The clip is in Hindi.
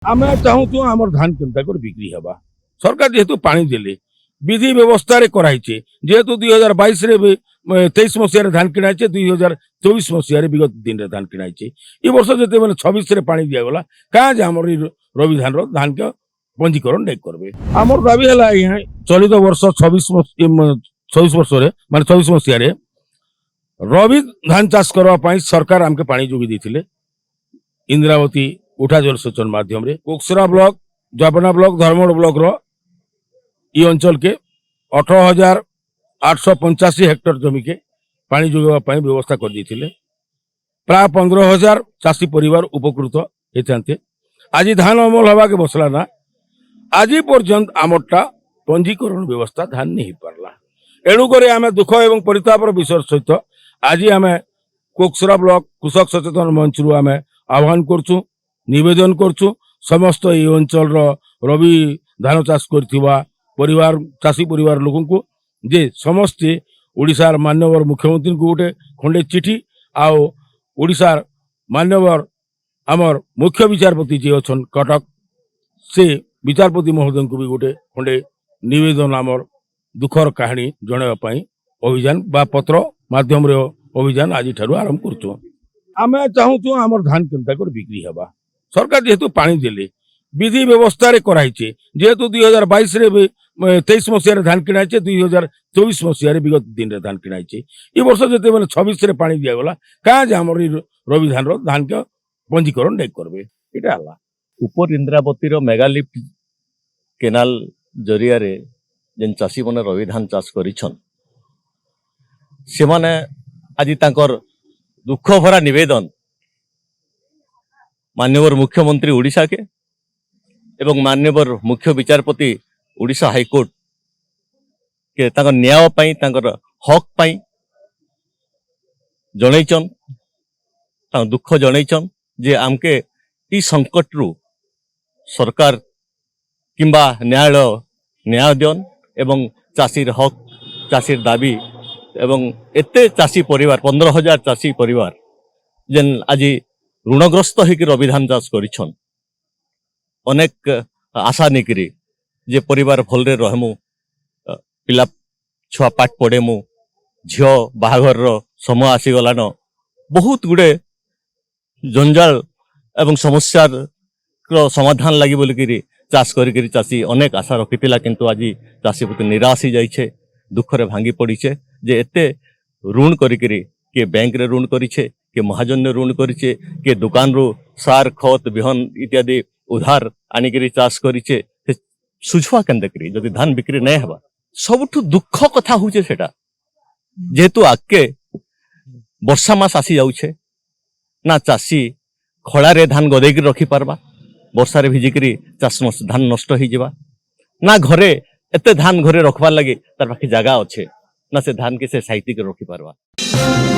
आम चाहूँ आम धान केन्ता कर बिक्री हवा सरकार जेहेतु पानी देले विधि व्यवस्था कराइचे जेहेतु 2022 23 मसीह धान किणाइचे 2024 मसीह विगत दिन धान किणाइचे ये वर्ष जिते मैंने 26 पानी दिगला क्या जे आम रवि धान धान के पंजीकरण नहीं करबे आमर दाबी है चलित वर्ष 26 वर्ष मान 24 मसीह रवि धान चाष करने सरकार आमके पानी जोगी देते इंद्रावती उठा जलसेचन माध्यम रे कोकसरा ब्लॉक जापना ब्लॉक धर्मगढ़ ब्लॉक रो ये अंचल के 18,885 हेक्टर जमी के पानी जोगावा व्यवस्था कर देथिले प्राय 15,000 चाषी परिवार उपकृत होते आज धान अमल हवा के बसला ना आज पर्यंत आमरटा पंजीकरण व्यवस्था धान नहीं पारला एणुक आम दुख एवं परितापर विषय सहित आज आम कोकसरा ब्लॉक कृषक सचेतन मंच रु आम आह्वान करछु निवेदन करछु समस्त ये अंचल रवि धान चाष करथिबा परिवार चाषी परिवार लोगों को जे समस्ते ओडिशार मान्यवर मुख्यमंत्री को गोटे खंडे चिठी आओ ओडिशार मान्यवर आमर मुख्य विचारपति जे अछन कटक से विचारपति महोदय को भी गोटे खंडे निवेदन आमर दुखर कहानी जनवाई अभियान बा पत्र माध्यम रे अभियान आज ठारू आरंभ करछु आम चाहूँ आमर धान केन्ता कर बिक्री हवा सरकार जेहेतु पानी देले विधि व्यवस्था कराइचे जेहेतु 2022 23 मसीह धान किणाइचे 2024 मसीह विगत दिन धान किणाइचे ये वर्ष जिते मैंने 26 पानी दिगला क्या जे आम रवि धान के पंजीकरण नहीं करबे इटा हला उपर इंद्रावती मेगालिफ्ट केनाल जरिया रे जेन चाषी मैंने रवि धान चाष करिछन से माने आज तांकर दुख भरा निवेदन माननीय मुख्यमंत्री ओडिशा के एवं माननीय मुख्य विचारपति ओडिशा हाईकोर्ट के तांकर न्याय पाई तांकर हक पाई जनईचन दुख जनईचन जे आमके ई संकट रु सरकार किंबा न्यायालय न्याय दियन एवं चाषीर हक चाषीर दाबी एवं एते चाषी परिवार 15,000 चाषी परिवार जेन आज ऋणग्रस्त होकर रवि धान चाष करिछन अनेक आशा निकरी जे परिवार भलरे रहमु पिला छुआ पाठ पढ़ेमु झियो बाहाघर समय आसीगलान बहुत गुड़े जंजाल एवं समस्यार समाधान लगी बोलिकी चाष करी चाषी अनेक आशा रखिथिला किंतु आज चाषी प्रति निराश ही जाइछे दुखरे भांगी पड़ीछे जे एते ऋण करिकरी के बैंक रे ऋण करिछे के महाजन ने ऋण करिछे के दुकान रो सार खत बिहन इत्यादि उधार आनिकरी चाष करिछे सुझवा केंदे करी जदि धान बिक्री नहीं हवा सबठु दुख कथा होचे सेटा जेहेतु आके वर्षा मास आसी जाउछे ना चाषी खड़ा रे धान गदेक रखी पारबा वर्षा रे भिजिकरी चाष धान नष्ट हो जावा ना घरे एते धान घरे रखबार लगे तार पाखे जगह अच्छे ना से धान के से साइती के रखी पारबा।